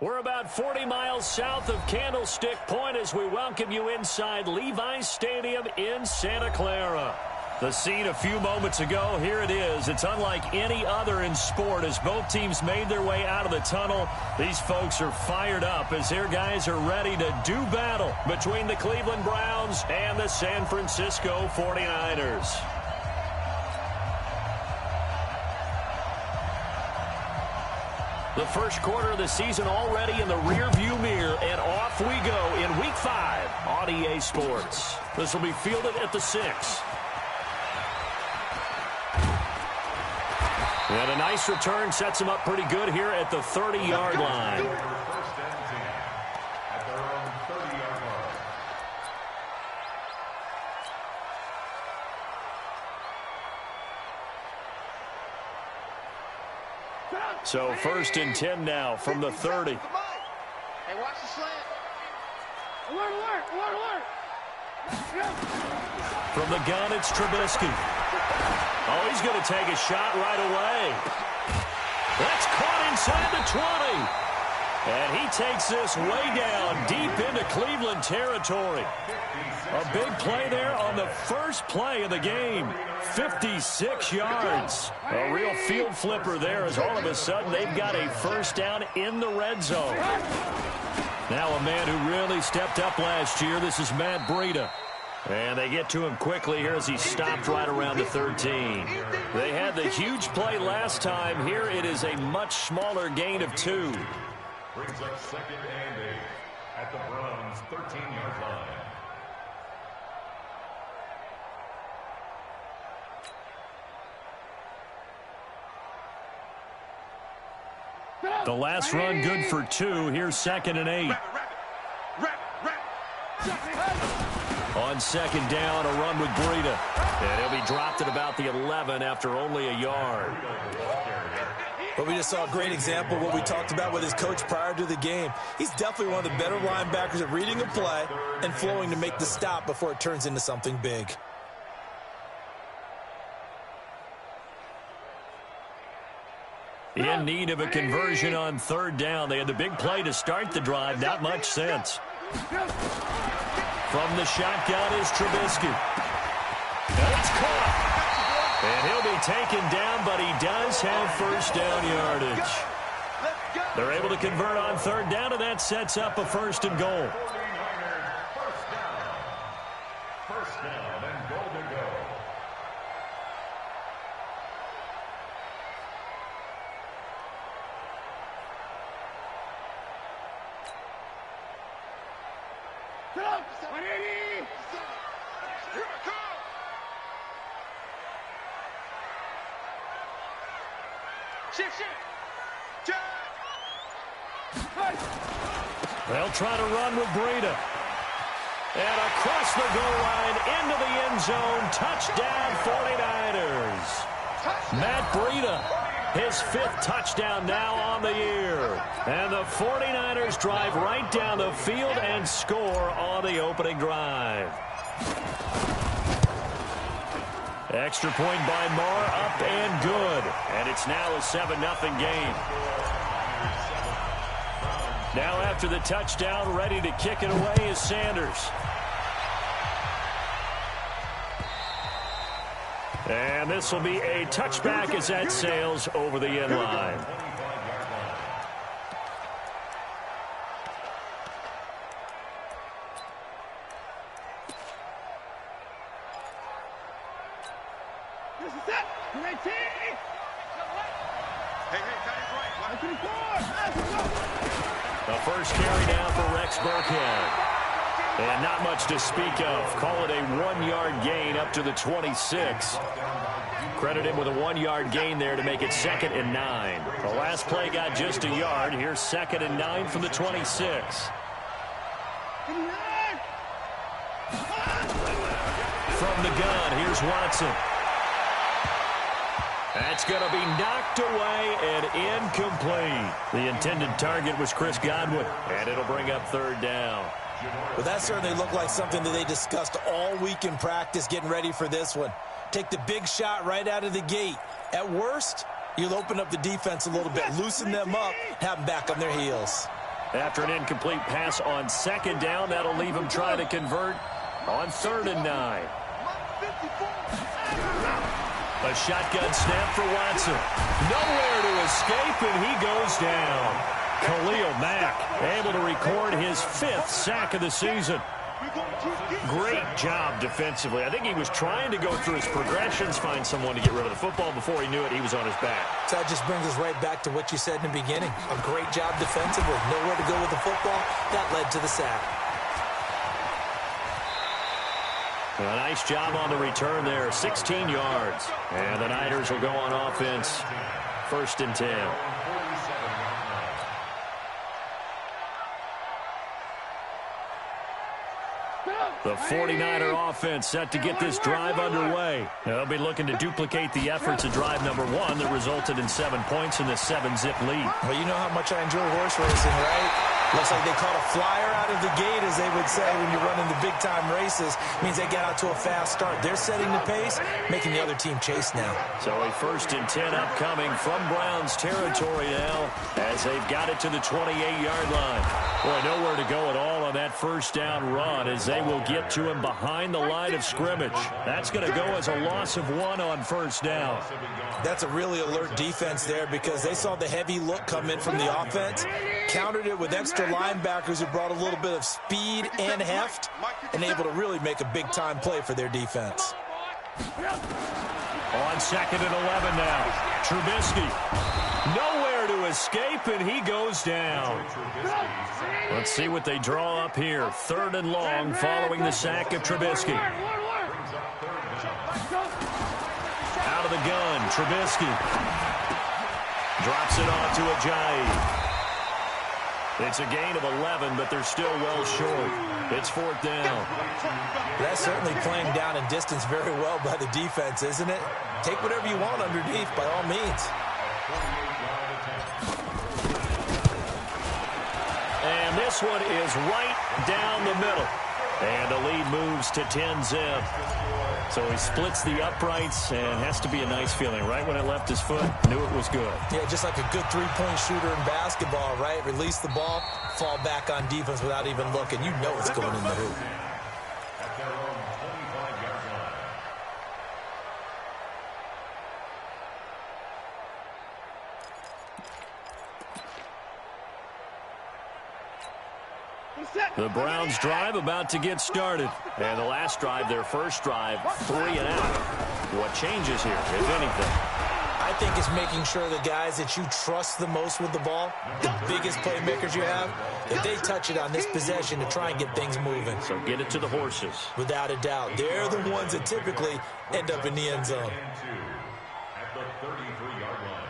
We're about 40 miles south of Candlestick Point as we welcome you inside Levi's Stadium in Santa Clara. The scene a few moments ago, here it is. It's unlike any other in sport as both teams made their way out of the tunnel. These folks are fired up as their guys are ready to do battle between the Cleveland Browns and the San Francisco 49ers. The first quarter of the season already in the rearview mirror, and off we go in Week 5 on EA Sports. This will be fielded at the 6. And a nice return sets him up pretty good here at the 30-yard line. First and 10 at their own 30-yard line. So first and 10 now from the 30. Hey, watch the slant. Alert, alert, alert, alert. From the gun, it's Trubisky. Oh, he's going to take a shot right away. That's caught inside the 20. And he takes this way down deep into Cleveland territory. A big play there on the first play of the game. 56 yards. A real field flipper there as all of a sudden they've got a first down in the red zone. Now a man who really stepped up last year. This is Matt Breida. And they get to him quickly here as he stopped right around the 13. They had the huge play last time. Here it is a much smaller gain of 2. Brings up second and 8 at the Browns' 13-yard line. The last run good for 2. Here's second and 8. On second down, a run with Breida. And he'll be dropped at about the 11 after only a yard. But we just saw a great example of what we talked about with his coach prior to the game. He's definitely one of the better linebackers at reading a play and flowing to make the stop before it turns into something big. In need of a conversion on third down. They had the big play to start the drive. Not much sense. From the shotgun is Trubisky. That's caught. And he'll be taken down, but he does have first down yardage. They're able to convert on third down, and that sets up a first and goal. First down and goal to go. They'll try to run with Breida. And across the goal line into the end zone. Touchdown 49ers. Matt Breida, his 5th touchdown now on the year. And the 49ers drive right down the field and score on the opening drive. Extra point by Marr, up and good. And it's now a 7-0 game. Now after the touchdown, ready to kick it away is Sanders. And this will be a touchback as that sails over the end line. The first carry down for Rex Burkhead. And not much to speak of. Call it a 1-yard gain up to the 26. Credit him with a 1-yard gain there to make it 2nd and 9. The last play got just a yard. Here's 2nd and 9 from the 26. From the gun, here's Watson. That's going to be knocked away and incomplete. The intended target was Chris Godwin, and it'll bring up 3rd down. But that certainly looked like something that they discussed all week in practice getting ready for this one. Take the big shot right out of the gate. At worst, you'll open up the defense a little bit, loosen them up, have them back on their heels. After an incomplete pass on second down, that'll leave him trying to convert on 3rd and 9. A shotgun snap for Watson. Nowhere to escape, and he goes down. Khalil Mack able to record his 5th sack of the season. Great job defensively. I think he was trying to go through his progressions, find someone to get rid of the football. Before he knew it, he was on his back. So that just brings us right back to what you said in the beginning. A great job defensively. Nowhere to go with the football. That led to the sack. A nice job on the return there. 16 yards. And the Niners will go on offense. 1st and 10. The 49er offense set to get this drive underway. They'll be looking to duplicate the efforts of drive number 1 that resulted in 7 points in this 7-zip lead. Well, you know how much I enjoy horse racing, right? Looks like they caught a flyer out of the gate, as they would say when you're running the big-time races. Means they get out to a fast start. They're setting the pace, making the other team chase now. So a 1st and 10 upcoming from Browns territory now as they've got it to the 28-yard line. Boy, nowhere to go at all on that 1st down run as they will get to him behind the line of scrimmage. That's going to go as a loss of 1 on 1st down. That's a really alert defense there because they saw the heavy look come in from the offense, countered it with extra linebackers who brought a little bit of speed and heft, and able to really make a big-time play for their defense. On 2nd and 11 now. Trubisky. Nowhere to escape, and he goes down. Let's see what they draw up here. 3rd and long following the sack of Trubisky. Out of the gun, Trubisky. Drops it off to Ajayi. It's a gain of 11, but they're still well short. It's 4th down. That's certainly playing down in distance very well by the defense, isn't it? Take whatever you want underneath, by all means. And this one is right down the middle. And the lead moves to 10-zip. So he splits the uprights and has to be a nice feeling. Right when it left his foot, knew it was good. Yeah, just like a good three-point shooter in basketball, right? Release the ball, fall back on defense without even looking. You know it's going in the hoop. The Browns drive about to get started. And the last drive, their first drive, 3 and out. What changes here, if anything? I think it's making sure the guys that you trust the most with the ball, the biggest playmakers you have, that they touch it on this possession to try and get things moving. So get it to the horses. Without a doubt. They're the ones that typically end up in the end zone. At the 33-yard line.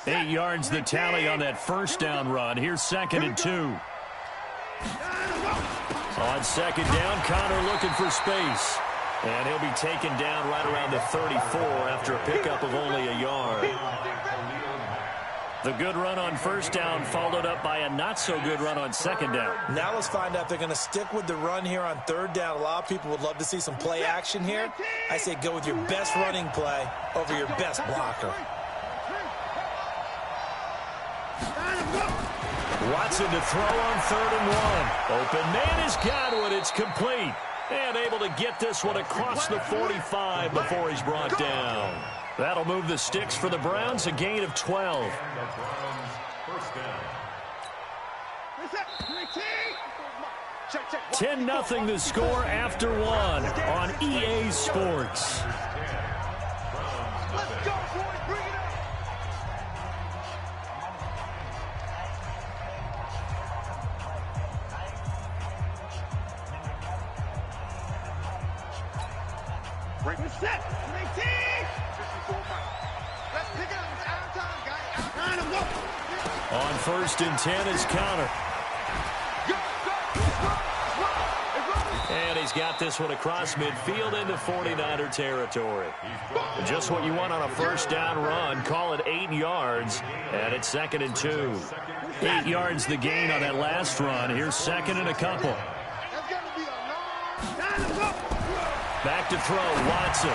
8 yards the tally on that 1st down run. Here's 2nd and 2. On 2nd down, Connor looking for space. And he'll be taken down right around the 34 after a pickup of only a yard. The good run on 1st down followed up by a not-so-good run on 2nd down. Now let's find out if they're going to stick with the run here on 3rd down. A lot of people would love to see some play action here. I say go with your best running play over your best blocker. Watson to throw on 3rd and 1. Open man has got one. It's complete. And able to get this one across the 45 before he's brought down. That'll move the sticks for the Browns, a gain of 12. 10-0 the score after 1 on EA Sports. Let's go, boys. Bring it up. Break the set. 18. Let's pick it up. It's out of time, guys. On 1st and 10 is Connor. And he's got this one across midfield into 49er territory. Just what you want on a 1st down run. Call it 8 yards. And it's 2nd and 2. 8 yards the gain on that last run. Here's 2nd and a couple. Back to throw, Watson.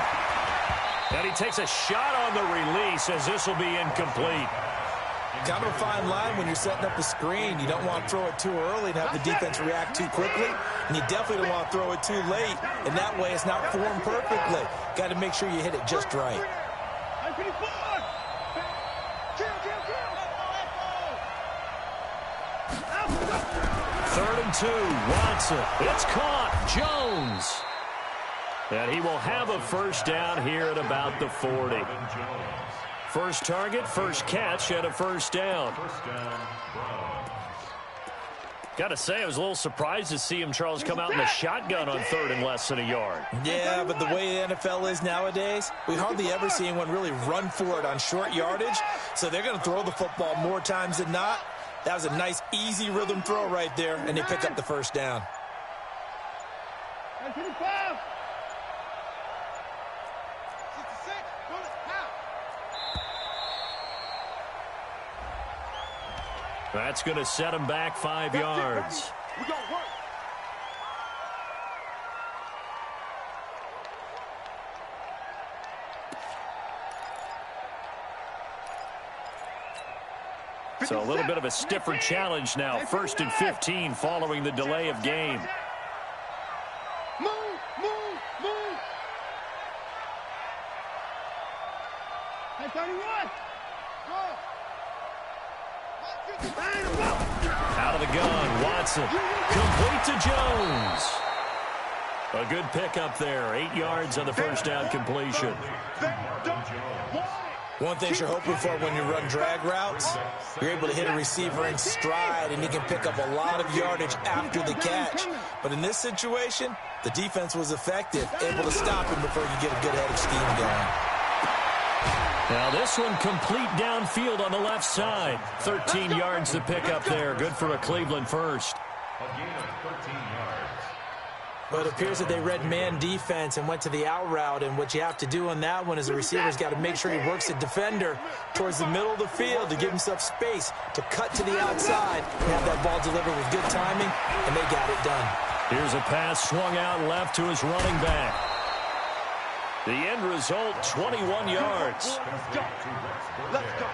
And he takes a shot on the release as this will be incomplete. kind of a fine line when you're setting up a screen. You don't want to throw it too early and have the defense react too quickly, and you definitely don't want to throw it too late, and that way it's not formed perfectly. Got to make sure you hit it just right. 3rd and 2, Watson. It's caught. Jones. And he will have a first down here at about the 40. First target, first catch, and a first down. Got to say, I was a little surprised to see him, Charles, come out in the shotgun on 3rd and less than a yard. Yeah, but the way the NFL is nowadays, we hardly ever see anyone really run for it on short yardage, so they're going to throw the football more times than not. That was a nice, easy rhythm throw right there, and they pick up the first down. That's going to set him back 5 yards. So a little bit of a stiffer challenge now. 1st and 15 following the delay of game. Out of the gun, Watson. Complete to Jones. A good pickup there. 8 yards on the first down completion. One thing you're hoping for when you run drag routes, you're able to hit a receiver in stride, and you can pick up a lot of yardage after the catch. But in this situation, the defense was effective, able to stop him before you get a good head of steam going. Now this one complete downfield on the left side. 13 yards to pick up there. Good for a Cleveland first. But it appears that they read man defense and went to the out route, and what you have to do on that one is the receiver's got to make sure he works the defender towards the middle of the field to give himself space to cut to the outside and have that ball delivered with good timing, and they got it done. Here's a pass swung out left to his running back. The end result, 21 yards. Let's go.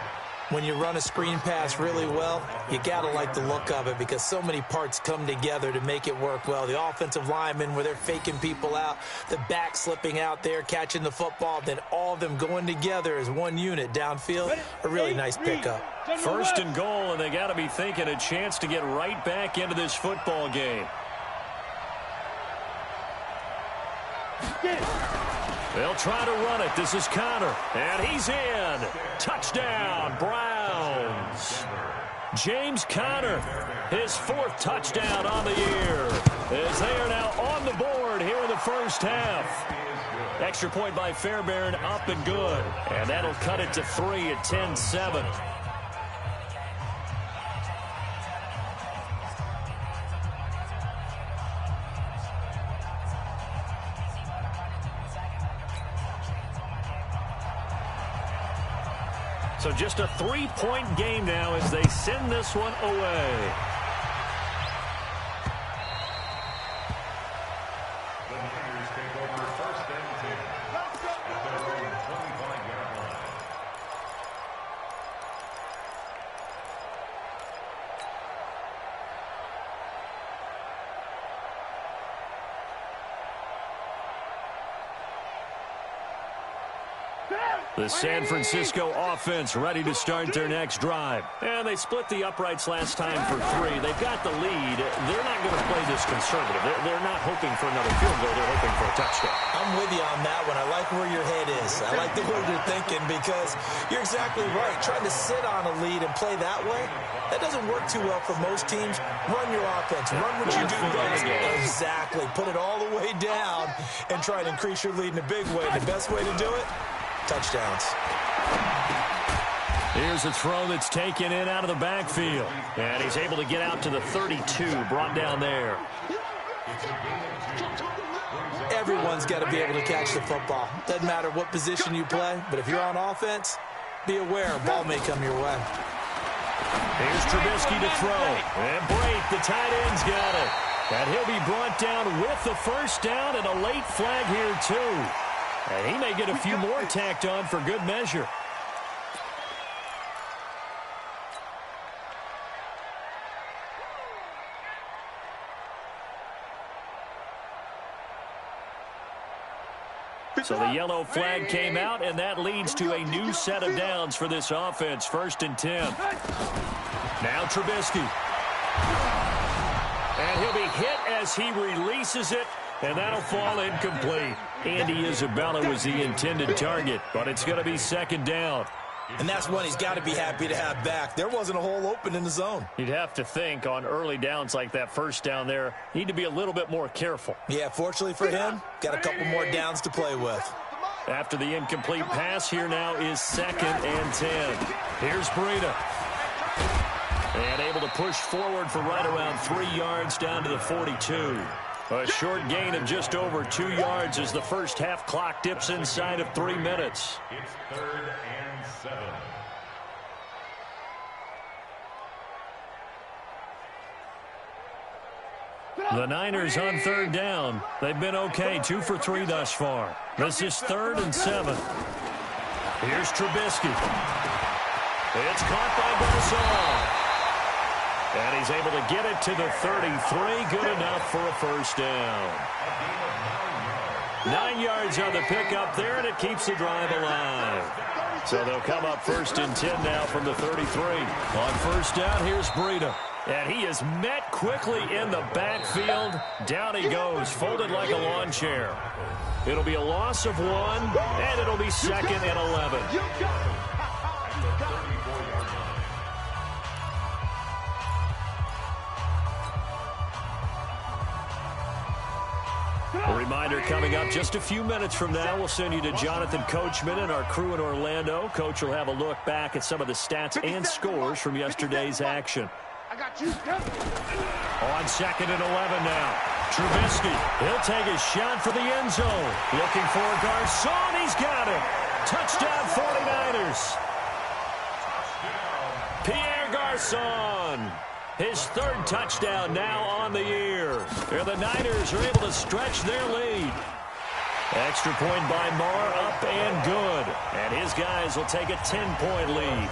When you run a screen pass really well, you got to like the look of it because so many parts come together to make it work well. The offensive linemen, where they're faking people out, the back slipping out there, catching the football, then all of them going together as one unit downfield, a really nice pickup. 1st and goal, and they got to be thinking a chance to get right back into this football game. They'll try to run it. This is Connor, and he's in. Touchdown, Browns. James Conner, his 4th touchdown on the year, as they are now on the board here in the first half. Extra point by Fairbairn, up and good. And that'll cut it to 3 at 10-7. So just a 3-point game now as they send this one away. The Niners take over 1st and 10 at their own 25-yard line. The San Francisco offense ready to start their next drive. And they split the uprights last time for 3. They've got the lead. They're not going to play this conservative. They're not hoping for another field goal. They're hoping for a touchdown. I'm with you on that one. I like where your head is. I like the way you're thinking because you're exactly right. Trying to sit on a lead and play that way, that doesn't work too well for most teams. Run your offense. Run what you do best. Exactly. Put it all the way down and try to increase your lead in a big way. The best way to do it, touchdowns. Here's a throw that's taken in out of the backfield. And he's able to get out to the 32, brought down there. Everyone's got to be able to catch the football. Doesn't matter what position you play, but if you're on offense, be aware a ball may come your way. Here's Trubisky to throw. And Brate, the tight end's got it. And he'll be brought down with the first down and a late flag here, too. And he may get a few more tacked on for good measure. So the yellow flag came out, and that leads to a new set of downs for this offense. 1st and 10. Now Trubisky. And he'll be hit as he releases it, and that'll fall incomplete. Andy Isabella was the intended target, but it's going to be 2nd down. And that's one he's got to be happy to have back. There wasn't a hole open in the zone. You'd have to think on early downs like that 1st down there, need to be a little bit more careful. Yeah, fortunately for him, got a couple more downs to play with. After the incomplete pass, here now is 2nd and 10. Here's Breida. And able to push forward for right around 3 yards down to the 42. A short gain of just over 2 yards as the first half clock dips inside of 3 minutes. It's 3rd and 7. The Niners on 3rd down. They've been okay, 2 for 3 thus far. This is 3rd and 7. Here's Trubisky. It's caught by Garcon. And he's able to get it to the 33. Good enough for a 1st down. 9 yards on the pickup there, and it keeps the drive alive. So they'll come up 1st and 10 now from the 33. On 1st down, here's Breida. And he is met quickly in the backfield. Down he goes, folded like a lawn chair. It'll be a loss of 1, and it'll be 2nd and 11. A reminder coming up just a few minutes from now, we'll send you to Jonathan Coachman and our crew in Orlando. Coach will have a look back at some of the stats and scores from yesterday's action. I got you. On 2nd and 11 now. Trubisky, he'll take a shot for the end zone. Looking for Garcon, he's got it. Touchdown 49ers. Pierre Garcon. His 3rd touchdown now on the year. The Niners are able to stretch their lead. Extra point by Marr, up and good. And his guys will take a 10-point lead.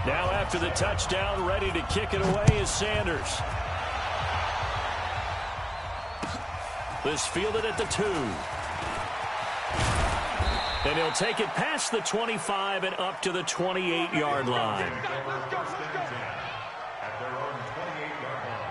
Now after the touchdown, ready to kick it away is Sanders. This fielded at the 2. And he'll take it past the 25 and up to the 28-yard line. At their own 28-yard line.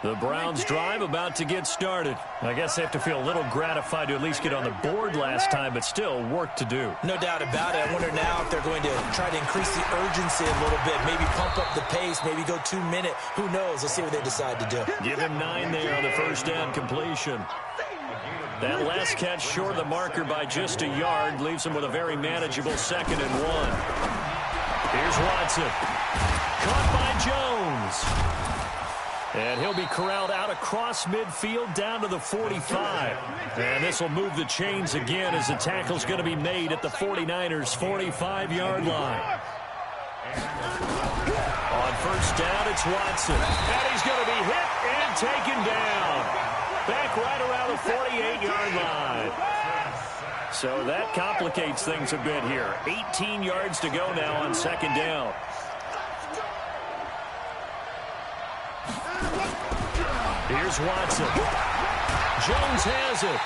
The Browns drive about to get started. I guess they have to feel a little gratified to at least get on the board last time, but still work to do. No doubt about it. I wonder now if they're going to try to increase the urgency a little bit, maybe pump up the pace, maybe go 2-minute. Who knows? Let's see what they decide to do. Give him 9 there on the 1st down completion. That last catch short of the marker by just a yard leaves him with a very manageable 2nd and 1. Here's Watson. Caught by Jones. And he'll be corralled out across midfield down to the 45. And this will move the chains again as the tackle's going to be made at the 49ers' 45-yard line. On 1st down, it's Watson. And he's going to be hit and taken down. Back right around the 48-yard line. So that complicates things a bit here. 18 yards to go now on 2nd down. Here's Watson. Jones has it.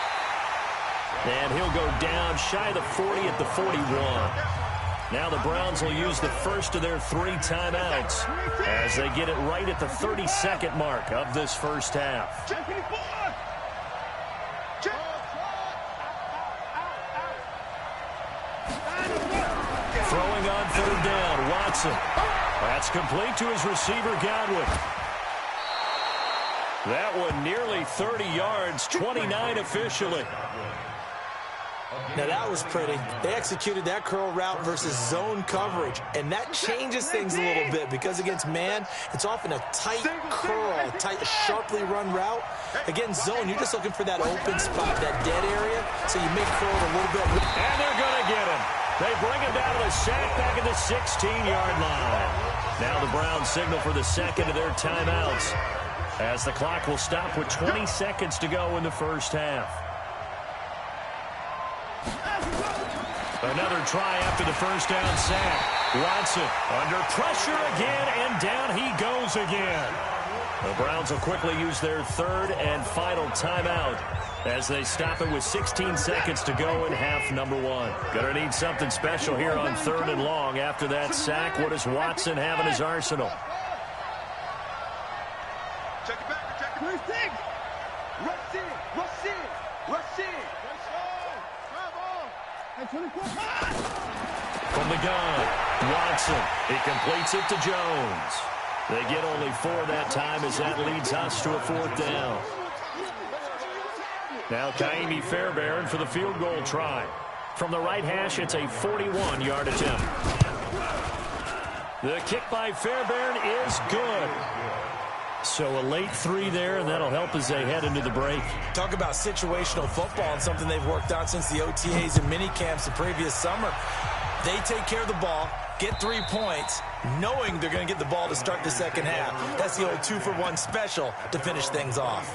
And he'll go down shy of the 40 at the 41. Now the Browns will use the first of their 3 timeouts as they get it right at the 32nd mark of this first half. Throwing on 3rd down, Watson. That's complete to his receiver, Godwin. That one nearly 30 yards, 29 officially. Now that was pretty. They executed that curl route versus zone coverage, and that changes things a little bit because against man, it's often a tight curl, tight, sharply run route. Against zone, you're just looking for that open spot, that dead area, so you make curl a little bit. And they're going to get him. They bring him down to the sack back at the 16-yard line. Now the Browns signal for the second of their timeouts, as the clock will stop with 20 seconds to go in the first half. Another try after the first down sack. Watson under pressure again, and down he goes again. The Browns will quickly use their third and final timeout as they stop it with 16 seconds to go in half number one. Gonna need something special here on 3rd and long after that sack. What does Watson have in his arsenal? Check it back, check it back. Rush in, rush in, rush in. From the gun, Watson. He completes it to Jones. They get only 4 that time as that leads us to a 4th down. Now Kaimi Fairbairn for the field goal try. From the right hash, it's a 41-yard attempt. The kick by Fairbairn is good. So a late 3 there, and that'll help as they head into the break. Talk about situational football and something they've worked on since the OTAs and mini camps the previous summer. They take care of the ball, get 3 points, knowing they're going to get the ball to start the second half. That's the old 2-for-1 special to finish things off.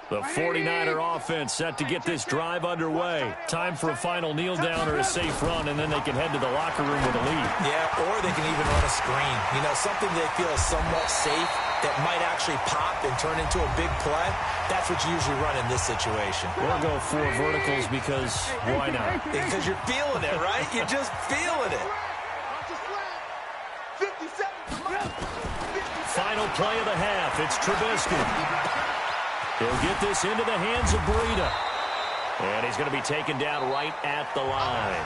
The 49er offense set to get this drive underway. Time for a final kneel down or a safe run, and then they can head to the locker room with a lead. Yeah, or they can even run a screen. You know, something they feel is somewhat safe that might actually pop and turn into a big play. That's what you usually run in this situation. We'll go 4 verticals because why not? Because you're feeling it, right? You're just feeling it. Final play of the half. It's Trubisky. He'll get this into the hands of Breida. And he's going to be taken down right at the line.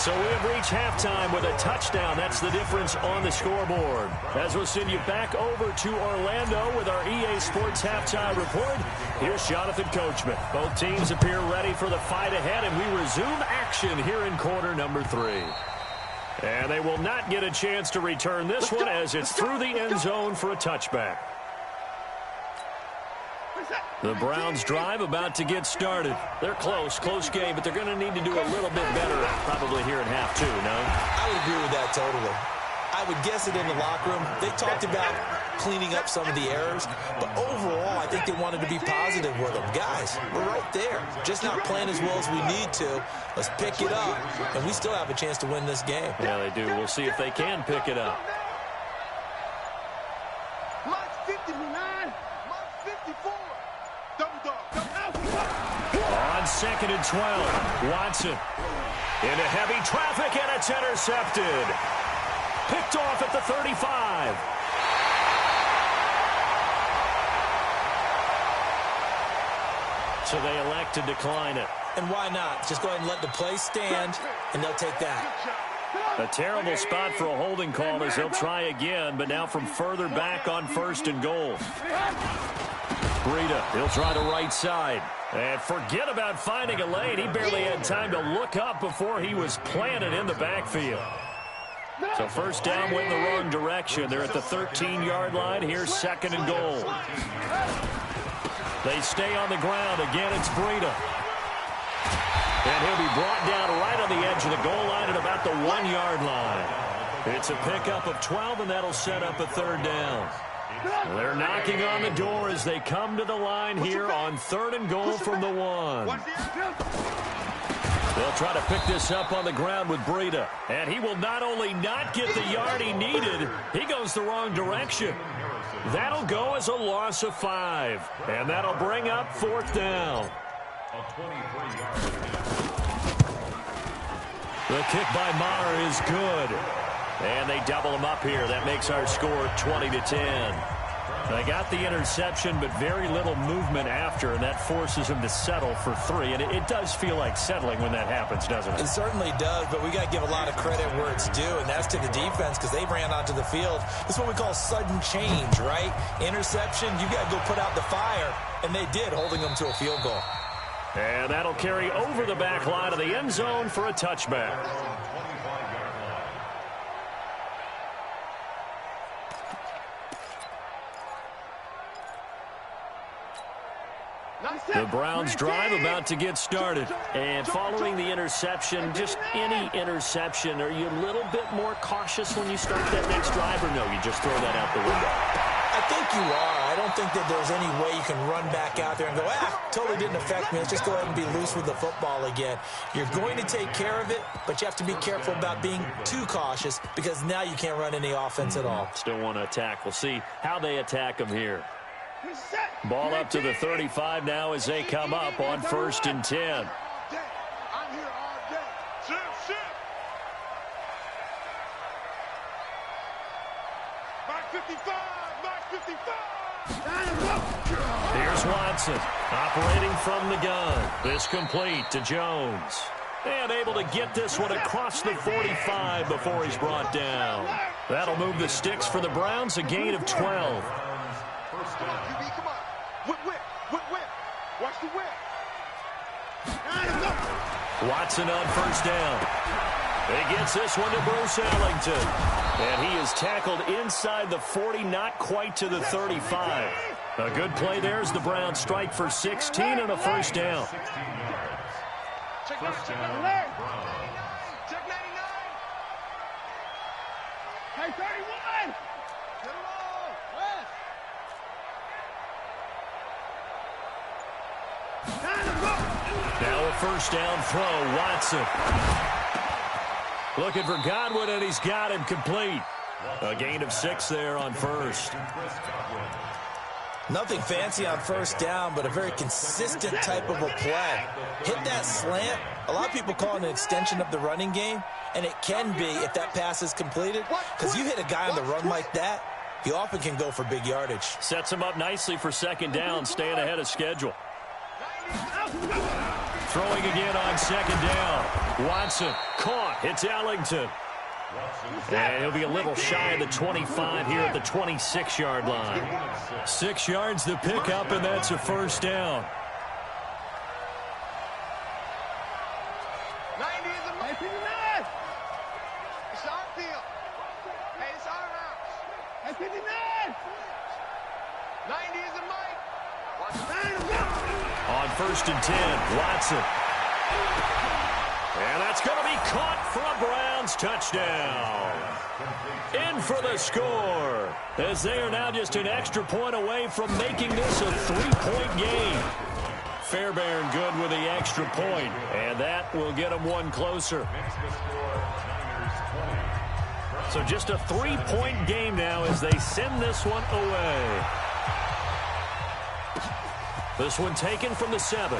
So we have reached halftime with a touchdown. That's the difference on the scoreboard. As we'll send you back over to Orlando with our EA Sports Halftime Report, here's Jonathan Coachman. Both teams appear ready for the fight ahead, and we resume action here in quarter number 3. And they will not get a chance to return this one as it's through the end zone for a touchback. The Browns drive about to get started. They're close game, but they're going to need to do a little bit better probably here in half 2, no? I would agree with that totally. I would guess it in the locker room. They talked about cleaning up some of the errors, but overall, I think they wanted to be positive with them. Guys, we're right there. Just not playing as well as we need to. Let's pick it up, and we still have a chance to win this game. Yeah, they do. We'll see if they can pick it up. On 2nd and 12, Watson into heavy traffic, and it's intercepted. Picked off at the 35. So they elect to decline it. And why not? Just go ahead and let the play stand, and they'll take that. A terrible spot for a holding call as they'll try again, but now from further back on 1st and goal. Breida, he'll try the right side. And forget about finding a lane. He barely had time to look up before he was planted in the backfield. So 1st down went in the wrong direction. They're at the 13-yard line. Here's 2nd and goal. They stay on the ground. Again, it's Breida. And he'll be brought down right on the edge of the goal line at about the 1-yard line. It's a pickup of 12, and that'll set up a 3rd down. They're knocking on the door as they come to the line here on 3rd and goal from the 1. They'll try to pick this up on the ground with Breida. And he will not only not get the yard he needed, he goes the wrong direction. That'll go as a loss of 5. And that'll bring up 4th down. The kick by Maher is good. And they double him up here. That makes our score 20-10. They got the interception, but very little movement after, and that forces him to settle for 3. And it does feel like settling when that happens, doesn't it? It certainly does, but we got to give a lot of credit where it's due, and that's to the defense because they ran onto the field. This is what we call sudden change, right? Interception, you got to go put out the fire, and they did, holding them to a field goal. And that'll carry over the back line of the end zone for a touchback. The Browns drive about to get started. And following the interception, just any interception, are you a little bit more cautious when you start that next drive, or no, you just throw that out the window? I think you are. I don't think that there's any way you can run back out there and go, totally didn't affect me. Let's just go ahead and be loose with the football again. You're going to take care of it, but you have to be careful about being too cautious because now you can't run any offense at all. Still want to attack. We'll see how they attack them here. Ball up to the 35 now as they come up on 1st and 10. I'm here all day. Sit. Mark 55. Here's Watson operating from the gun. This complete to Jones. And able to get this one across the 45 before he's brought down. That'll move the sticks for the Browns, a gain of 12. Come on, QB, come on. Whip. Watch the whip. Watson on 1st down. He gets this one to Bruce Ellington. And he is tackled inside the 40, not quite to the 35. A good play there as the Browns strike for 16 and a 1st down. Check 99. Hey, 31. Get along. Now a 1st down throw, Watson. Looking for Godwin, and he's got him complete. A gain of 6 there on 1st. Nothing fancy on 1st down, but a very consistent type of a play. Hit that slant. A lot of people call it an extension of the running game, and it can be if that pass is completed, because you hit a guy on the run like that, he often can go for big yardage. Sets him up nicely for 2nd down, staying ahead of schedule. Throwing again on 2nd down. Watson caught. It's Ellington. And he'll be a little shy of the 25 here at the 26-yard line. 6 yards to pick up, and that's a 1st down. 90 is a Mike. 59. It's our field. Hey, it's our house. Hey, 59. 90 is a Mike. On 1st and 10, Watson. And that's going to be caught for a Browns touchdown. In for the score, as they are now just an extra point away from making this a 3-point game. Fairbairn good with the extra point, and that will get them one closer. So just a 3-point game now as they send this one away. This one taken from the 7.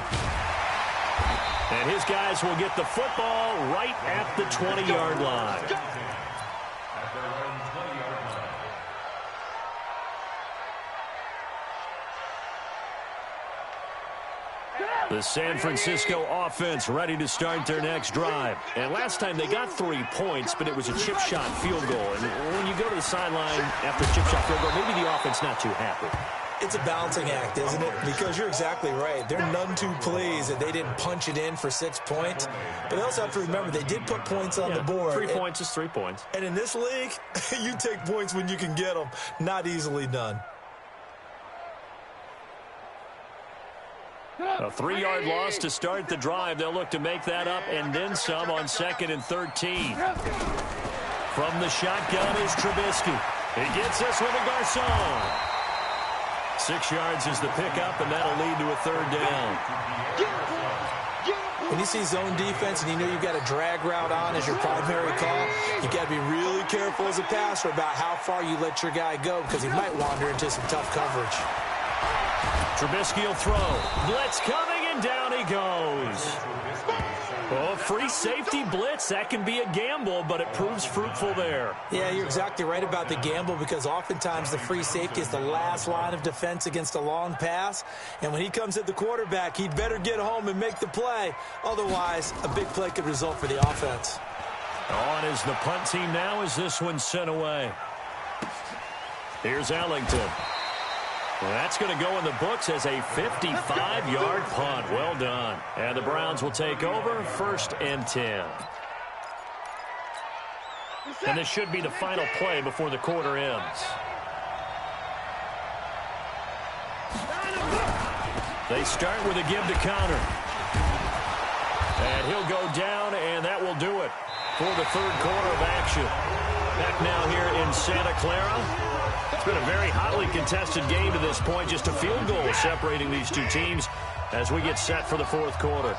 And his guys will get the football right at the 20-yard line. The San Francisco offense ready to start their next drive. And last time they got 3 points, but it was a chip shot field goal. And when you go to the sideline after a chip shot field goal, maybe the offense not too happy. It's a balancing act, isn't it? Because you're exactly right. They're none too pleased that they didn't punch it in for 6 points. But they also have to remember they did put points on the board. 3 points is 3 points. And in this league, you take points when you can get them. Not easily done. A 3-yard loss to start the drive. They'll look to make that up and then some on 2nd and 13. From the shotgun is Trubisky. He gets this one to Garcon. 6 yards is the pickup, and that'll lead to a 3rd down. When you see zone defense and you know you've got a drag route on as your primary call, you got to be really careful as a passer about how far you let your guy go because he might wander into some tough coverage. Trubisky will throw. Blitz coming, and down he goes. Oh, free safety blitz. That can be a gamble, but it proves fruitful there. Yeah, you're exactly right about the gamble because oftentimes the free safety is the last line of defense against a long pass. And when he comes at the quarterback, he'd better get home and make the play. Otherwise, a big play could result for the offense. On is the punt team now as this one's sent away. Here's Ellington. Well, that's going to go in the books as a 55-yard punt. Well done. And the Browns will take over 1st and 10. And this should be the final play before the quarter ends. They start with a give to Connor. And he'll go down, and that will do it for the 3rd quarter of action. Back now here in Santa Clara. It's been a very hotly contested game to this point. Just a field goal separating these two teams as we get set for the fourth quarter.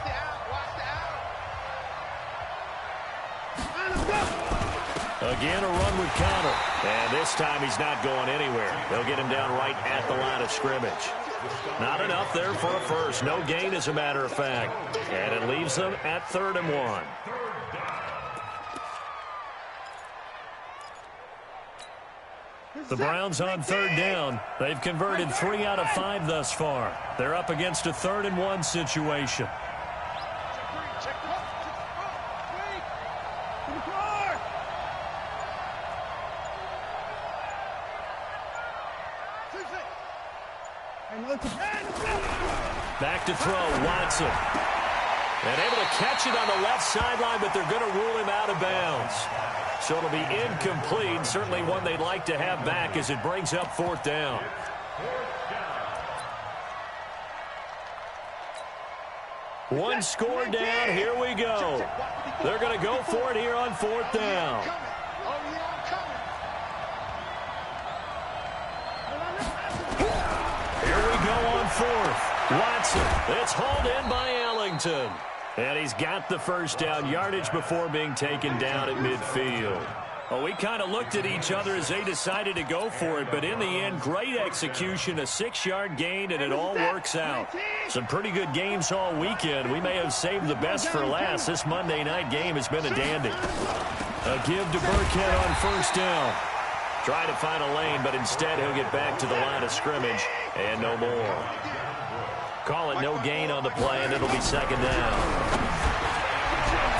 Again, a run with Connor. And this time he's not going anywhere. They'll get him down right at the line of scrimmage. Not enough there for a first. No gain, as a matter of fact. And it leaves them at 3rd and 1. The Browns on 3rd down. They've converted 3 out of 5 thus far. They're up against a 3rd and 1 situation. Back to throw, Watson. And able to catch it on the left sideline, but they're going to rule him out of bounds. So it'll be incomplete, certainly one they'd like to have back as it brings up 4th down. One score down, here we go. They're going to go for it here on 4th down. Here we go on 4th. Watson, it's hauled in by Ellington. And he's got the first down, yardage before being taken down at midfield. Well, we kind of looked at each other as they decided to go for it, but in the end, great execution, a 6-yard gain, and it all works out. Some pretty good games all weekend. We may have saved the best for last. This Monday night game has been a dandy. A give to Burkhead on 1st down. Try to find a lane, but instead he'll get back to the line of scrimmage and no more. Call it no gain on the play, and it'll be 2nd down.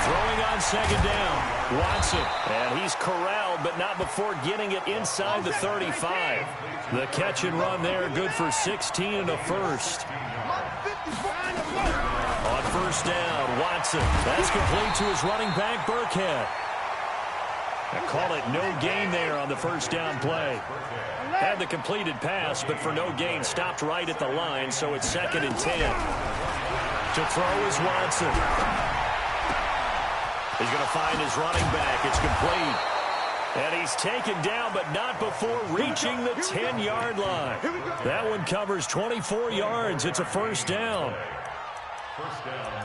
Throwing on 2nd down, Watson. And he's corralled, but not before getting it inside the 35. The catch and run there, good for 16 and a first. On 1st down, Watson. That's complete to his running back, Burkhead. I call it no gain there on the 1st down play. Had the completed pass, but for no gain, stopped right at the line, so it's 2nd and 10. To throw is Watson. He's going to find his running back. It's complete. And he's taken down, but not before reaching the 10-yard line. That one covers 24 yards. It's a 1st down.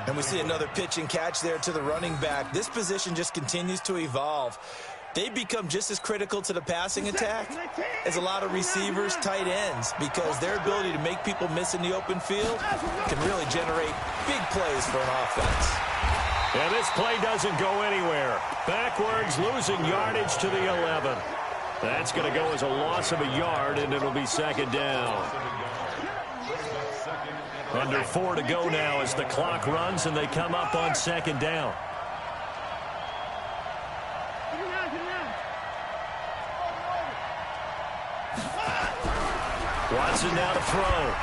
And we see another pitch and catch there to the running back. This position just continues to evolve. They become just as critical to the passing attack as a lot of receivers, tight ends, because their ability to make people miss in the open field can really generate big plays for an offense. And this play doesn't go anywhere. Backwards, losing yardage to the 11. That's going to go as a loss of a yard, and it'll be 2nd down. Under 4 to go now as the clock runs, and they come up on 2nd down. Watson now to throw.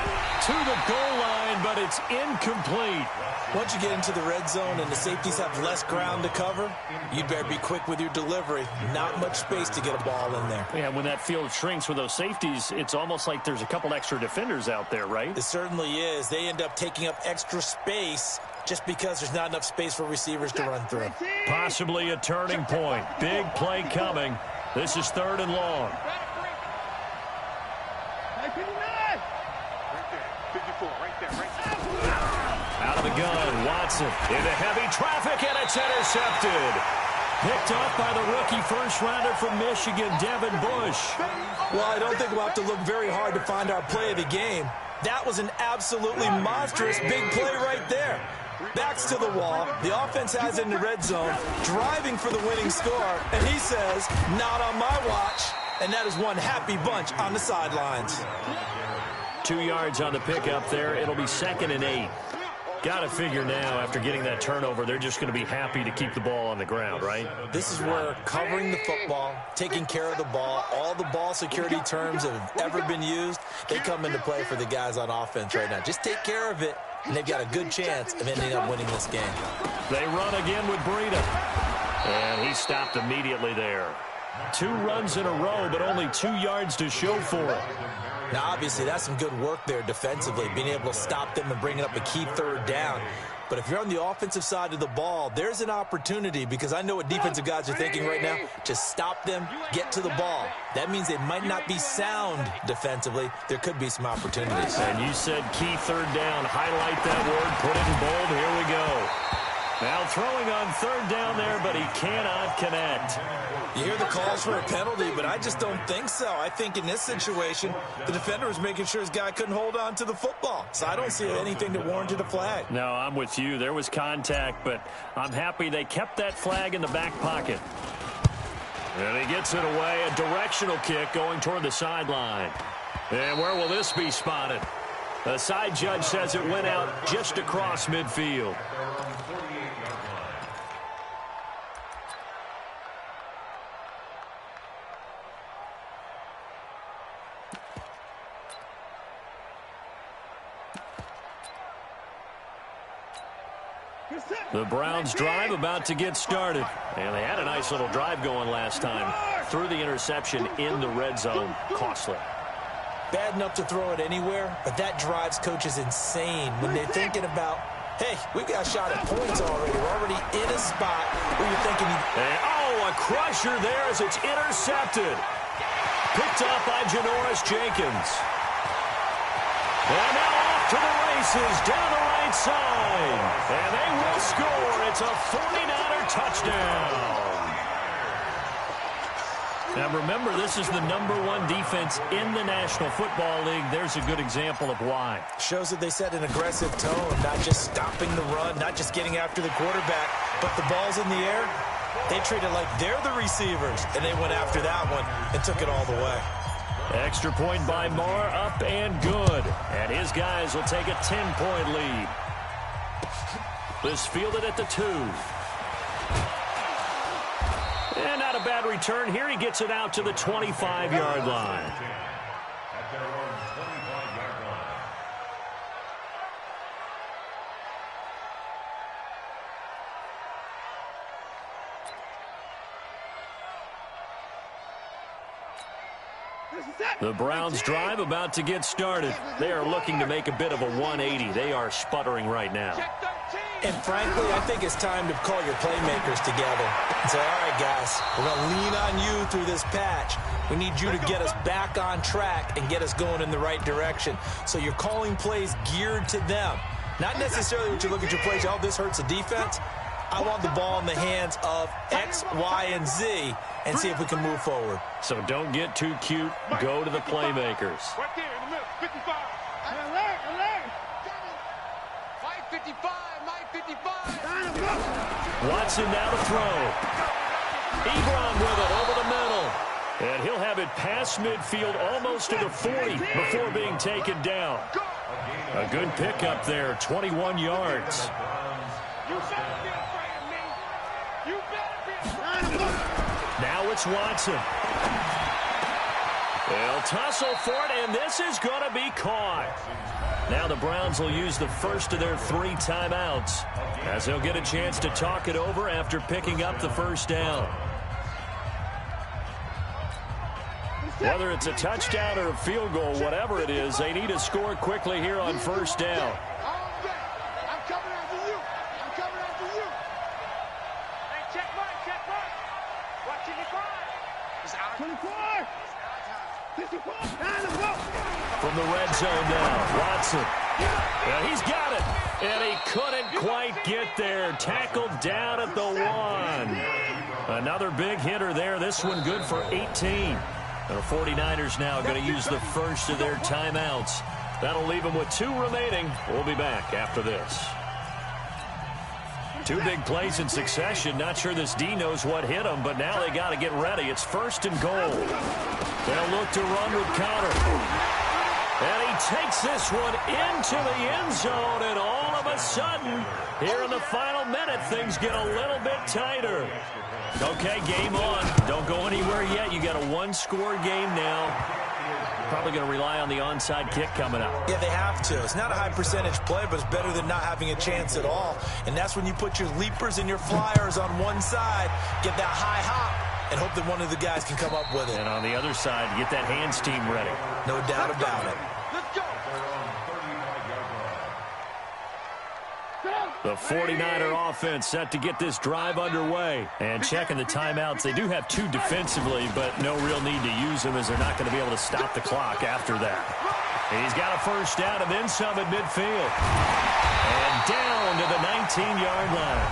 To the goal line, but it's incomplete. Once you get into the red zone and the safeties have less ground to cover, you'd better be quick with your delivery. Not much space to get a ball in there. Yeah, when that field shrinks with those safeties, it's almost like there's a couple extra defenders out there, right? It certainly is. They end up taking up extra space just because there's not enough space for receivers to run through. Possibly a turning point. Big play coming. This is 3rd and long. Out of the gun, Watson into heavy traffic, and it's intercepted. Picked off by the rookie first-rounder from Michigan, Devin Bush. Well, I don't think we'll have to look very hard to find our play of the game. That was an absolutely monstrous big play right there. Backs to the wall. The offense has it in the red zone, driving for the winning score, and he says, not on my watch. And that is one happy bunch on the sidelines. 2 yards on the pickup there. It'll be 2nd and 8. Got to figure now, after getting that turnover, they're just going to be happy to keep the ball on the ground, right? This is where covering the football, taking care of the ball, all the ball security terms that have ever been used, they come into play for the guys on offense right now. Just take care of it, and they've got a good chance of ending up winning this game. They run again with Breida. And he stopped immediately there. 2 runs in a row, but only 2 yards to show for it. Now, obviously, that's some good work there defensively, being able to stop them and bringing up a key 3rd down. But if you're on the offensive side of the ball, there's an opportunity, because I know what defensive guys are thinking right now. Just stop them, get to the ball. That means they might not be sound defensively. There could be some opportunities. And you said key third down. Highlight that word, put it in bold. Here we go. Now throwing on third down there, but he cannot connect. You hear the calls for a penalty, but I just don't think so. I think in this situation, the defender was making sure his guy couldn't hold on to the football. So I don't see anything that warranted a flag. No, I'm with you. There was contact, but I'm happy they kept that flag in the back pocket. And he gets it away. A directional kick going toward the sideline. And where will this be spotted? The side judge says it went out just across midfield. The Browns drive about to get started. And they had a nice little drive going last time. Threw the interception in the red zone. Costly. Bad enough to throw it anywhere, but that drives coaches insane when they're thinking about, hey, we've got a shot at points already. We're already in a spot where you're thinking. A crusher there as it's intercepted. Picked up by Janoris Jenkins. And now off to the races down the right side. And they will score. It's a 49er touchdown. Now remember, this is the #1 defense in the National Football League. There's a good example of why. Shows that they set an aggressive tone, not just stopping the run, not just getting after the quarterback, but the ball's in the air. They treat it like they're the receivers, and they went after that one and took it all the way. Extra point by Marr, up and good. And his guys will take a 10-point lead. This fielded at the 2. And not a bad return here. He gets it out to the 25-yard line. At their own 25-yard line. The Browns drive about to get started. They are looking to make a bit of a 180. They are sputtering right now. And frankly, I think it's time to call your playmakers together and say, all right, guys, we're going to lean on you through this patch. We need you to get us back on track and get us going in the right direction. So you're calling plays geared to them. Not necessarily what you look at your plays, oh, this hurts the defense. I want the ball in the hands of X, Y, and Z and see if we can move forward. So don't get too cute. Go to the playmakers. Right there in the middle, 55. Alert. Mike 55, Mike 55. Watson now to throw. Ebron with it over the middle. And he'll have it past midfield almost to the 40 before being taken down. A good pickup there, 21 yards. Now it's Watson. They'll tussle for it, and this is going to be caught. Now the Browns will use the first of their 3 timeouts as they'll get a chance to talk it over after picking up the first down. Whether it's a touchdown or a field goal, whatever it is, they need to score quickly here on first down. I'm coming after you. Hey, check mark. Watch your five. It's out. 24. 54. From the red zone now, Watson. Yeah, he's got it. And he couldn't quite get there. Tackled down at the 1. Another big hitter there. This one good for 18. And the 49ers now going to use the first of their timeouts. That'll leave them with 2 remaining. We'll be back after this. 2 big plays in succession. Not sure this D knows what hit them, but now they got to get ready. It's 1st and goal. They'll look to run with Conner. And he takes this one into the end zone, and all of a sudden, here in the final minute, things get a little bit tighter. Okay, game on. Don't go anywhere yet. You got a 1-score game now. Probably going to rely on the onside kick coming up. Yeah, they have to. It's not a high percentage play, but it's better than not having a chance at all. And that's when you put your leapers and your flyers on one side, get that high hop, and hope that one of the guys can come up with it. And on the other side, get that hands team ready. No doubt about it. Let's go. The 49er offense set to get this drive underway. And checking the timeouts, they do have 2 defensively, but no real need to use them as they're not going to be able to stop the clock after that. He's got a first down and then some at midfield. And down to the 19-yard line.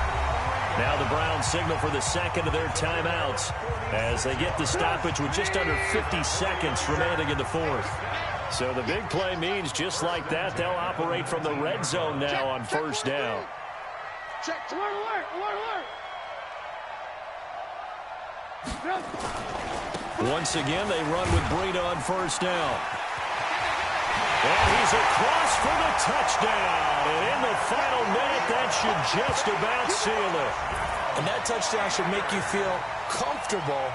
Now the Browns signal for the second of their timeouts as they get the stoppage with just under 50 seconds remaining in the fourth. So the big play means just like that, they'll operate from the red zone now on first down. Check. Alert. Once again, they run with Breida on first down. And he's across for the touchdown. And in the final minute, that should just about seal it. And that touchdown should make you feel comfortable.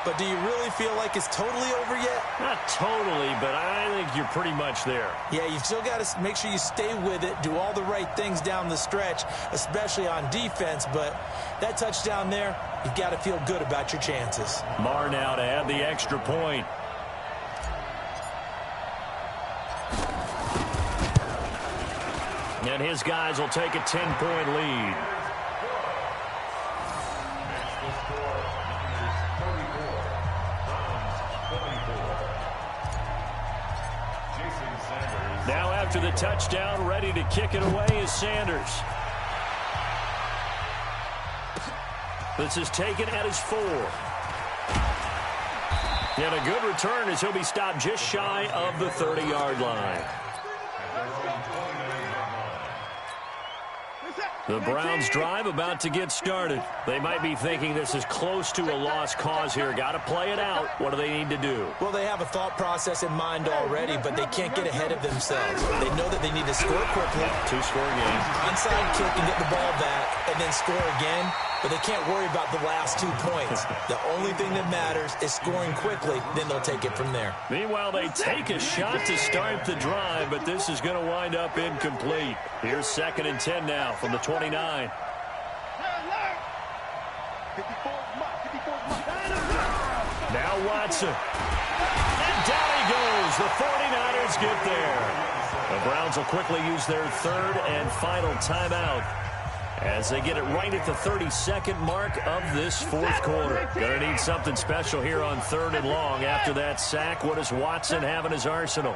But do you really feel like it's totally over yet? Not totally, but I think you're pretty much there. Yeah, you've still got to make sure you stay with it, do all the right things down the stretch, especially on defense. But that touchdown there, you've got to feel good about your chances. Marr now to add the extra point. And his guys will take a 10-point lead. Now after the touchdown, ready to kick it away is Sanders. This is taken at his 4. And a good return as he'll be stopped just shy of the 30-yard line. The Browns drive about to get started. They might be thinking this is close to a lost cause here. Got to play it out. What do they need to do? Well, they have a thought process in mind already, but they can't get ahead of themselves. They know that they need to score quickly. 2-score game. Onside kick and get the ball back and then score again. But they can't worry about the last 2 points. The only thing that matters is scoring quickly. Then they'll take it from there. Meanwhile, they take a shot to start the drive, but this is going to wind up incomplete. Here's 2nd and 10 now from the 29. Now Watson. And down he goes. The 49ers get there. The Browns will quickly use their 3rd and final timeout as they get it right at the 32nd mark of this 4th quarter. Going to need something special here on 3rd and long. After that sack, what does Watson have in his arsenal?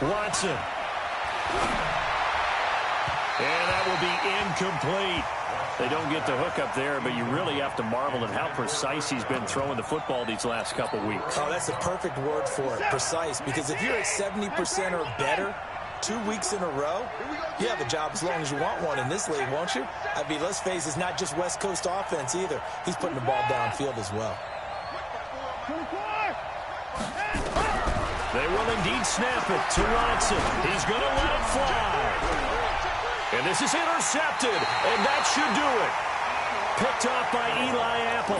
Watson. And that will be incomplete. They don't get the hook up there, but you really have to marvel at how precise he's been throwing the football these last couple weeks. Oh, that's the perfect word for it, precise. Because if you're at 70% or better 2 weeks in a row, you have a job as long as you want one in this league, won't you? I mean, let's face it, it's not just West Coast offense either. He's putting the ball downfield as well. They will indeed snap it to Watson. He's going to let it fly. And this is intercepted, and that should do it. Picked off by Eli Apple.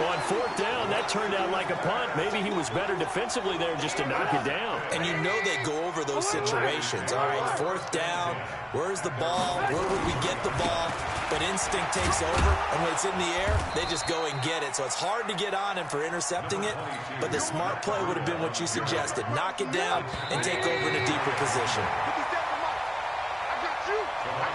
On 4th down, that turned out like a punt. Maybe he was better defensively there just to knock it down. And you know they go over those situations. All right, 4th down, where's the ball? Where would we get the ball? But instinct takes over, and when it's in the air, they just go and get it. So it's hard to get on him for intercepting it, but the smart play would have been what you suggested. Knock it down and take over in a deeper position.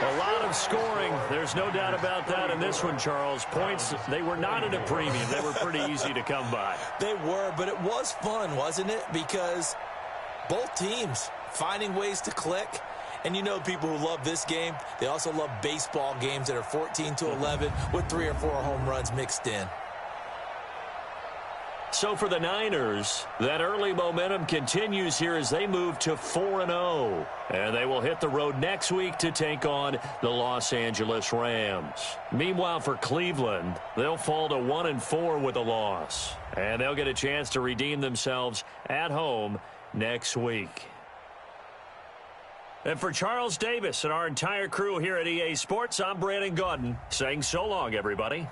A lot of scoring. There's no doubt about that in this one, Charles. Points, they were not at a premium. They were pretty easy to come by. They were, but it was fun, wasn't it? Because both teams finding ways to click. And you know people who love this game, they also love baseball games that are 14-11 with 3 or 4 home runs mixed in. So for the Niners, that early momentum continues here as they move to 4-0. And they will hit the road next week to take on the Los Angeles Rams. Meanwhile, for Cleveland, they'll fall to 1-4 with a loss. And they'll get a chance to redeem themselves at home next week. And for Charles Davis and our entire crew here at EA Sports, I'm Brandon Gaudin saying so long, everybody.